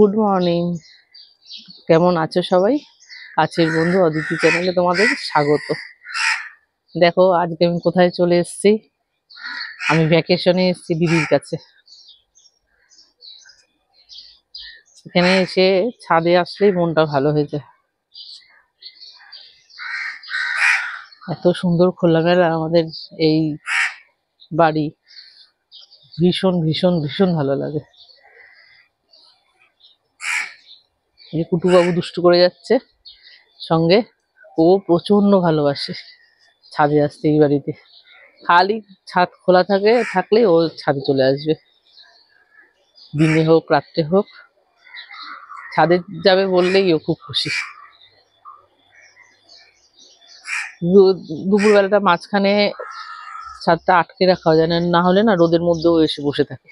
Good morning. কেমন আছো সবাই? কাছের বন্ধু অদিতি চ্যানেলে তোমাদের স্বাগত। দেখো আজকে আমি কোথায় চলে এসেছি। আমি ভ্যাকেশনে এসেছি দিদির কাছে। এখানে এসে ছাদে আসলেই মনটা ভালো হয়ে যায়। এত সুন্দর খোলামেলা আমাদের এই বাড়ি, ভীষণ ভীষণ ভীষণ ভালো লাগে। এই কুটুবাবু দুষ্টু করে যাচ্ছে সঙ্গে। ও প্রচন্ড ভালোবাসে ছাদে আসতে। এই বাড়িতে খালি ছাদ খোলা থাকলে ও ছাদে চলে আসবে। দিনে হোক রাত্রে হোক, ছাদে যাবে বললেই ও খুব খুশি। দুপুর বেলাটা মাঝখানে ছাদটা আটকে রাখা যায় না, হলে না রোদের মধ্যেও এসে বসে থাকে।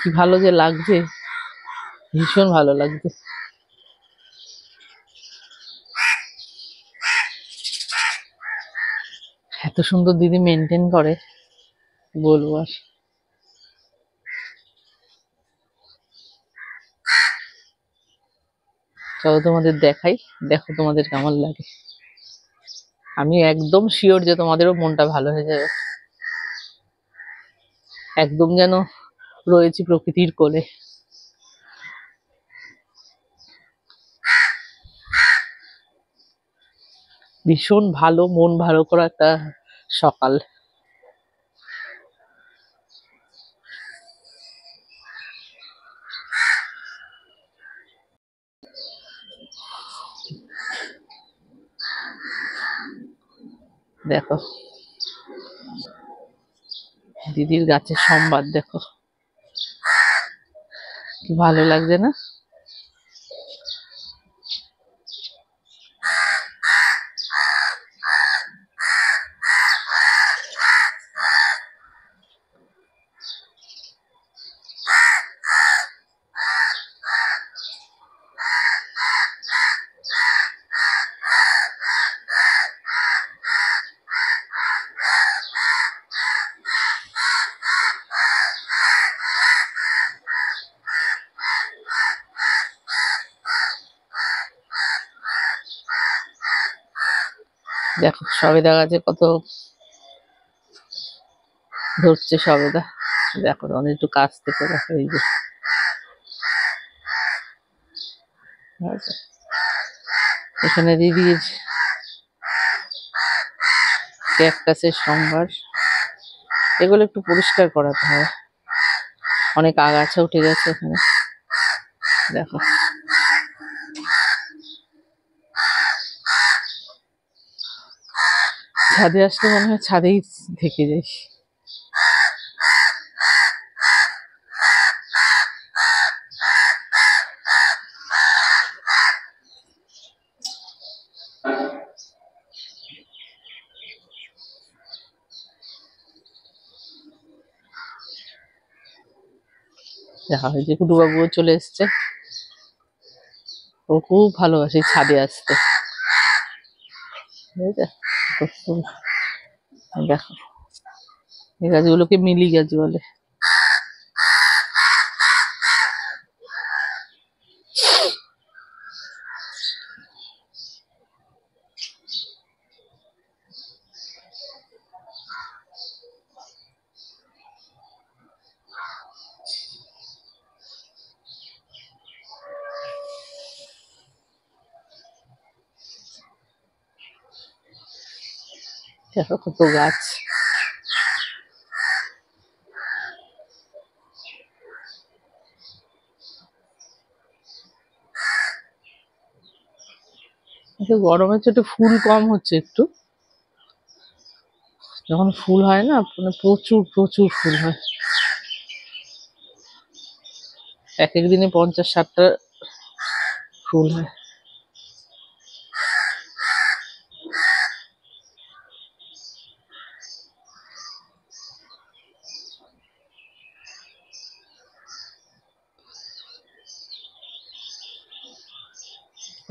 কি ভালো যে লাগছে, ভীষণ ভালো লাগছে। এত সুন্দর দিদি মেনটেন করে, বলবো আর। চলো তোমাদের দেখাই, দেখো তোমাদের কেমন লাগে। আমি একদম শিওর যে তোমাদেরও মনটা ভালো হয়ে যাবে। একদম যেন রয়েছি প্রকৃতির কোলে। ভীষণ ভালো, মন ভালো করা একটা সকাল। দেখো দিদির গাছের সম্বাদ, দেখো কি ভালো লাগছে না? দেখো সবেদা গাছে কত ধরছে সবেদা। দেখো অনেক একটু কাছ থেকে দেখো, এই যে এখানে দিদির ক্যাকটাসের সম্ভার, এগুলো একটু পরিষ্কার করাতে হয়। অনেক আগাছা উঠে গেছে এখানে। দেখো ছাদে আসলে মনে হয় ছাদেই থেকে যাই। দেখা হয় যে কুটুবাবুও চলে এসছে। ও খুব ভালোবাসে ছাদে আসতে। দেখো এই গাছগুলোকে মিলি গাছ বলে। দেখো কত গাছ। গরমের চোটে ফুল কম হচ্ছে একটু। যখন ফুল হয় না, মানে প্রচুর প্রচুর ফুল হয়। এক এক দিনে 50-60টা ফুল হয়।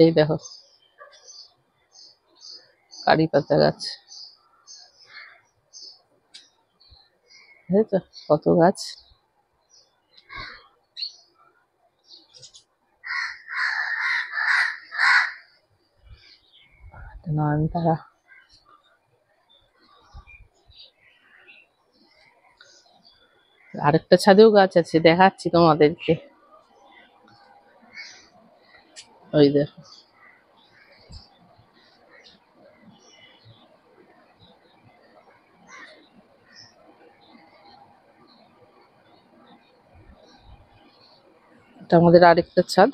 এই দেখো কারি পাতা গাছ, বুঝেছো কত গাছ। নয়নতারা। আরেকটা ছাদেও গাছ আছে, দেখাচ্ছি তোমাদেরকে। ওই দেখো, এটা আমাদের আরেকটা ছাদ।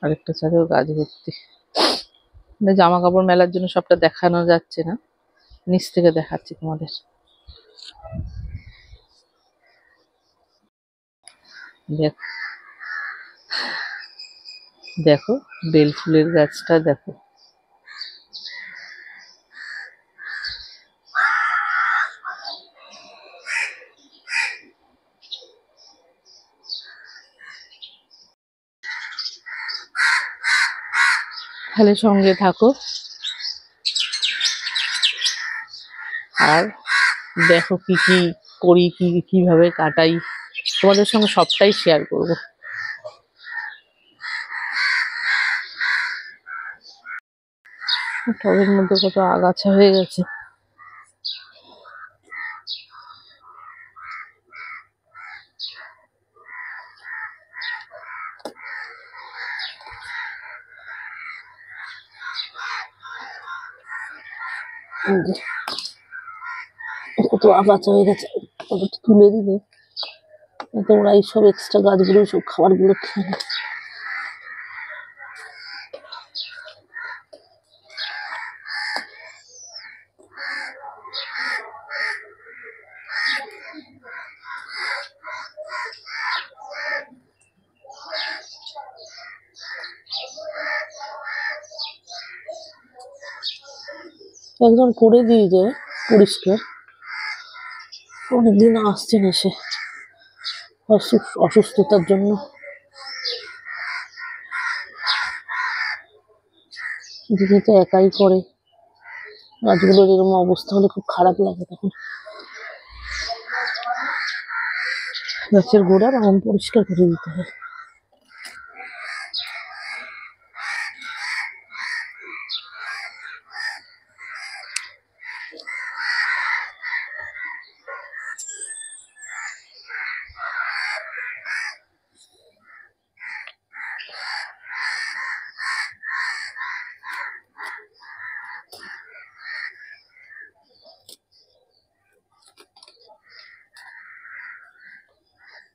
আরেকটা ছাদেও গাছ ভর্তি। জামা কাপড় মেলার জন্য সবটা দেখানো যাচ্ছে না, নিচ থেকে দেখাচ্ছি তোমাদের। দেখো দেখো, বেল ফুলের গাছটা দেখো। তাহলে সঙ্গে থাকো আর দেখো কি কি করি, কিভাবে কাটাই, তোমাদের সঙ্গে সবটাই শেয়ার করব। টবের মধ্যে কত আগাছা হয়ে গেছে। কত আগাছা হয়ে গেছে, তুলে দিলে তোমরা এইসব এক্সট্রা গাছগুলো, সব খাবারগুলো খেয়ে নেয়। একজন করে দিয়ে যায় পরিষ্কার, অনেকদিন আসছেন এসে অসুস্থতার জন্য। দিদি তো একাই করে, গাছগুলোর এরকম অবস্থা হলে খুব খারাপ লাগে। তখন গাছের গোড়া এরকম পরিষ্কার করে দিতে হয়।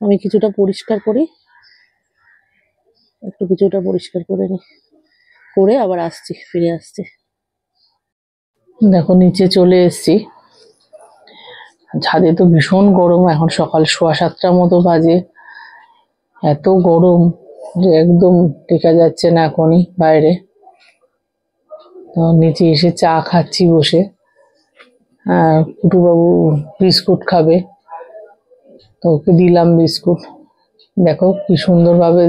আমি কিছুটা পরিষ্কার করি, কিছুটা পরিষ্কার করে নি, করে আবার আসছি, ফিরে আসছি। দেখো নিচে চলে এসছি। ছাদে তো ভীষণ গরম, এখন সকাল 7:15 মতো বাজে। এত গরম যে একদম টেকা যাচ্ছে না এখনই বাইরে। তো নিচে এসে চা খাচ্ছি বসে। কুটুবাবু বিস্কুট খাবে, তো ওকে দিলাম বিস্কুট। দেখো কি সুন্দরভাবে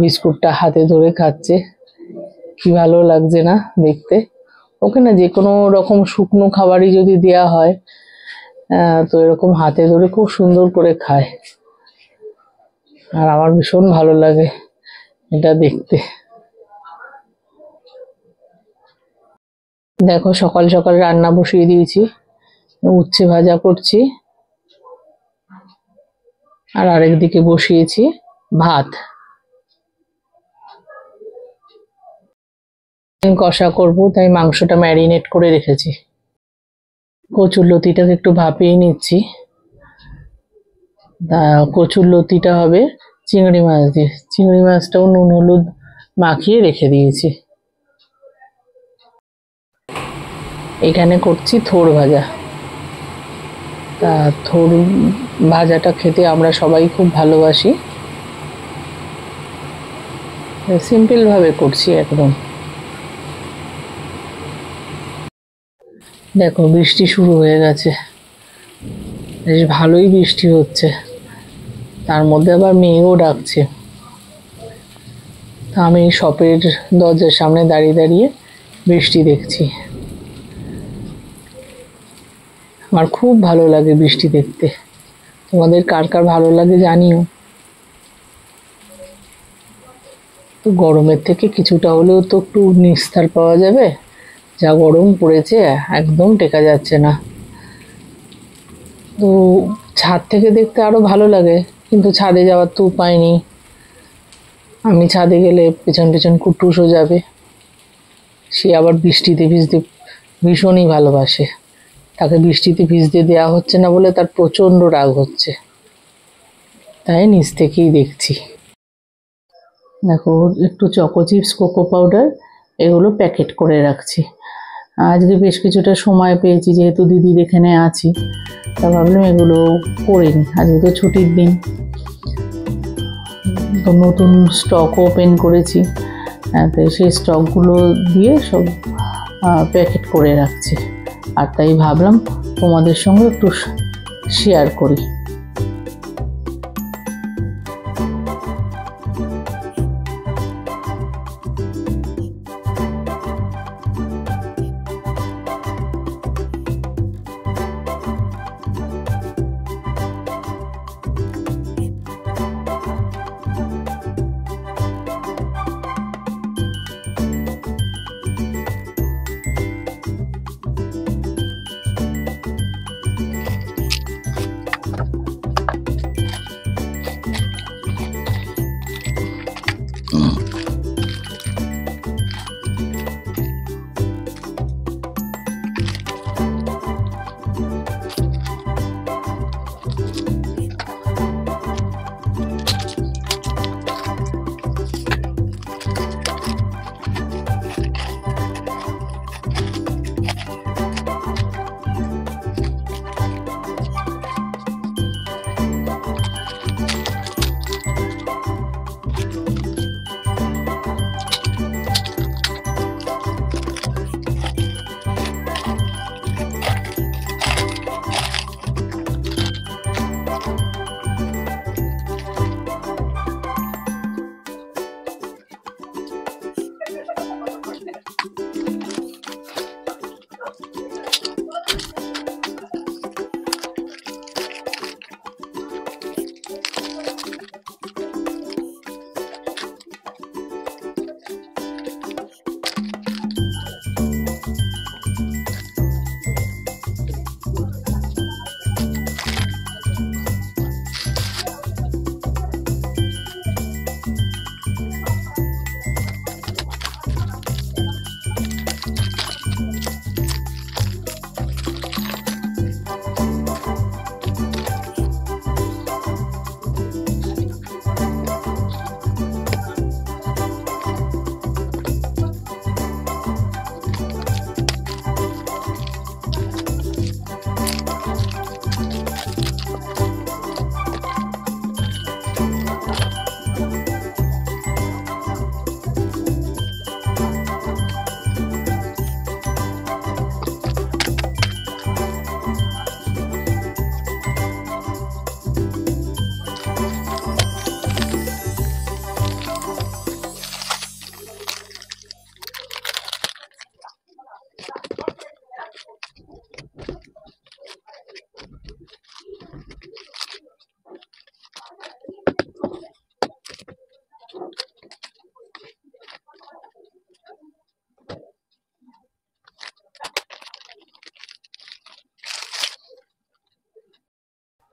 বিস্কুটটা হাতে ধরে খাচ্ছে, কি ভালো লাগছে না দেখতে। ওকে না যে কোনো রকম শুকনো খাবারই যদি দেয়া হয়, তো এরকম হাতে ধরে খুব সুন্দর করে খায়, আর আমার ভীষণ ভালো লাগে এটা দেখতে। দেখো সকাল সকাল রান্না বসিয়ে দিয়েছি, উচ্ছে ভাজা করছি, আর আরেকদিকে বসিয়েছি ভাত। কষা করব, তাই মাংসটা ম্যারিনেট করে রেখেছি। কচুরলতিটাকে একটু ভাপিয়ে নিচ্ছি। কচুরলতিটা হবে চিংড়ি মাছ দিয়ে। চিংড়ি মাছটাও নুন হলুদ মাখিয়ে রেখে দিয়েছি। এখানে করছি থোড় ভাজা। তা থোড় ভাজাটা খেতে আমরা সবাই খুব ভালোবাসি, সিম্পল ভাবে করছি একদম। দেখো বৃষ্টি শুরু হয়ে গেছে, বেশ ভালোই বৃষ্টি হচ্ছে, তার মধ্যে আবার মেয়েও ডাকছে। তা আমি শপের দরজার সামনে দাঁড়িয়ে দাঁড়িয়ে বৃষ্টি দেখছি। আমার খুব ভালো লাগে বৃষ্টি দেখতে, তোমাদের কার কার ভালো লাগে জানিও। তো গরমের থেকে কিছুটা হলেও তো একটু নিস্তার পাওয়া যাবে। যা গরম পড়েছে একদম টেকা যাচ্ছে না। তো ছাদ থেকে দেখতে আরো ভালো লাগে, কিন্তু ছাদে যাওয়ার তো উপায় নেই। আমি ছাদে গেলে পেছন পেছন কুটুসও যাবে, সে আবার বৃষ্টিতে ভিজতে ভীষণই ভালোবাসে। তাকে বৃষ্টিতে ভিজতে দেওয়া হচ্ছে না বলে তার প্রচণ্ড রাগ হচ্ছে, তাই নিচ থেকেই দেখছি। দেখো, একটু চকো চিপস, কোকো পাউডার এগুলো প্যাকেট করে রাখছি। আজকে বেশ কিছুটা সময় পেয়েছি, যেহেতু দিদির এখানে আছি, তা ভাবলাম এগুলো করে নিই। আজকে তো ছুটির দিন, তো নতুন স্টক ওপেন করেছি, তো সেই স্টকগুলো দিয়ে সব প্যাকেট করে রাখছি। আর তাই ভাবলাম তোমাদের সঙ্গে একটু শেয়ার করি।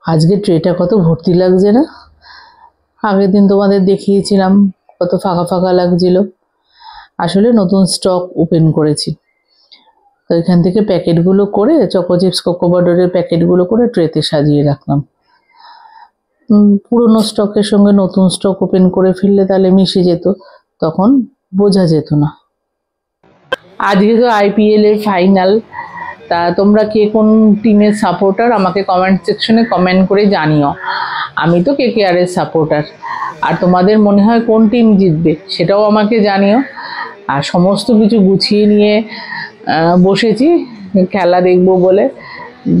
আজকে ট্রেটা কত ভর্তি লাগছে না? আগের দিন তোমাদের দেখিয়েছিলাম কত ফাঁকা ফাঁকা লাগছিল। আসলে নতুন স্টক ওপেন করেছি, তো এখান থেকে প্যাকেটগুলো করে, চকো চিপস, কোকো পাউডারের প্যাকেটগুলো করে ট্রেতে সাজিয়ে রাখলাম। পুরনো স্টকের সঙ্গে নতুন স্টক ওপেন করে ফেললে তাহলে মিশে যেত, তখন বোঝা যেত না। আজকে তো IPL এর ফাইনাল, তা তোমরা কে কোন টিমের সাপোর্টার আমাকে কমেন্ট সেকশনে কমেন্ট করে জানিও। আমি তো KKR এর সাপোর্টার, আর তোমাদের মনে হয় কোন টিম জিতবে সেটাও আমাকে জানিও। আর সমস্ত কিছু গুছিয়ে নিয়ে বসেছি খেলা দেখব বলে,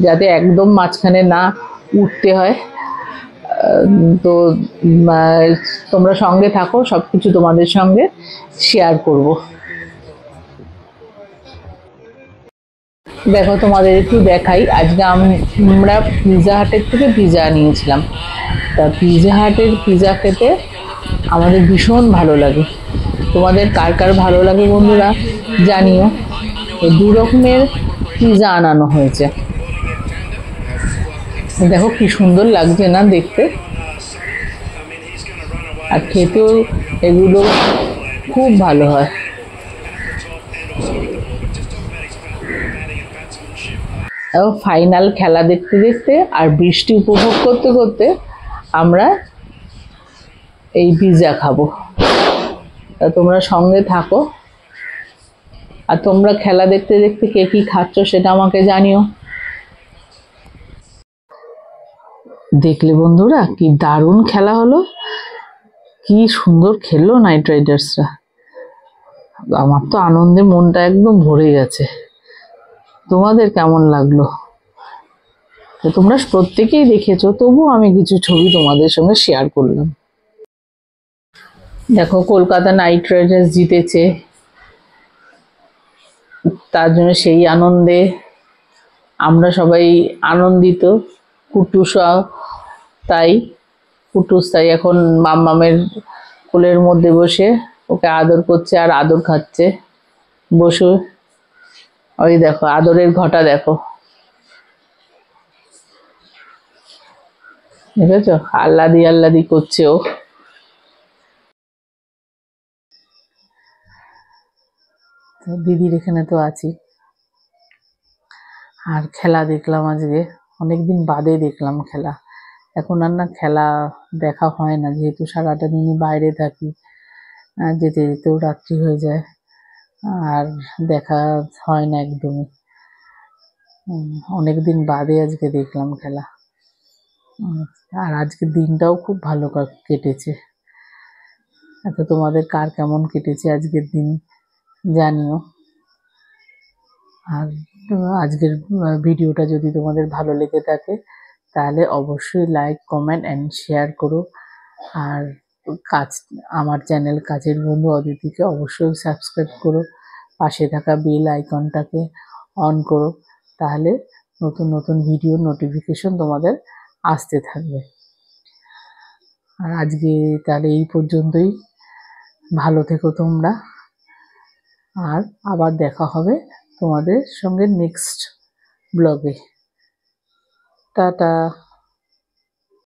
যাতে একদম মাঝখানে না উঠতে হয়। তো তোমরা সঙ্গে থাকো, সব কিছু তোমাদের সঙ্গে শেয়ার করব। দেখো, তোমাদের একটু দেখাই। আজকে আমরা পিৎজা হাটের থেকে পিৎজা নিয়েছিলাম। তা পিৎজা হাটের পিৎজা খেতে আমাদের ভীষণ ভালো লাগে। তোমাদের কার কার ভালো লাগে বন্ধুরা জানিও। এই 2 রকমের পিৎজা আনানো হয়েছে। দেখো কি সুন্দর লাগছে না দেখতে, আর খেতেও এগুলো খুব ভালো হয়। ফাইনাল খেলা দেখতে দেখতে আর বৃষ্টি উপভোগ করতে করতে আমরা এই পিৎজা খাবো। তা তোমরা সঙ্গে থাকো, আর তোমরা খেলা দেখতে দেখতে কে কি খাচ্ছ সেটা আমাকে জানিও। দেখলে বন্ধুরা কি দারুণ খেলা হলো, কি সুন্দর খেললো নাইট রাইডার্সরা। আমার তো আনন্দে মনটা একদম ভরে গেছে। তোমাদের কেমন লাগলো? তো তোমরা প্রত্যেকেই দেখেছো, তবু আমি কিছু ছবি তোমাদের সঙ্গে শেয়ার করলাম। দেখো কলকাতা নাইট রাইডার্স জিতেছে, তার জন্য সেই আনন্দে আমরা সবাই আনন্দিত। কুটুসও তাই, কুটুস তাই এখন মাম্মামের কোলের মধ্যে বসে ওকে আদর করছে আর আদর খাচ্ছে বসে। ওই দেখো আদরের ঘটা দেখো, দেখেছো আল্লাদি আল্লাদি করছে ও। দিদির এখানে তো আছি, আর খেলা দেখলাম আজকে, অনেকদিন বাদে দেখলাম খেলা। এখন আর না খেলা দেখা হয় না, যেহেতু সারাটা দিনই বাইরে থাকি, যেতে যেতেও রাত্রি হয়ে যায়, আর দেখা হয় না একদমই। অনেকদিন বাদে আজকে দেখলাম খেলা, আর আজকের দিনটাও খুব ভালো কেটেছে। তো তোমাদের কার কেমন কেটেছে আজকের দিন জানিও। আর আজকের ভিডিওটা যদি তোমাদের ভালো লেগে থাকে তাহলে অবশ্যই লাইক কমেন্ট অ্যান্ড শেয়ার করো। আর আমার চ্যানেল কাজের বন্ধু অদিতিকে অবশ্যই সাবস্ক্রাইব করো, পাশে থাকা বেল আইকনটাকে অন করো, তাহলে নতুন নতুন ভিডিও নোটিফিকেশন তোমাদের আসতে থাকবে। আর আজকে তাহলে এই পর্যন্তই, ভালো থেকো তোমরা, আর আবার দেখা হবে তোমাদের সঙ্গে নেক্সট ব্লগে। টাটা।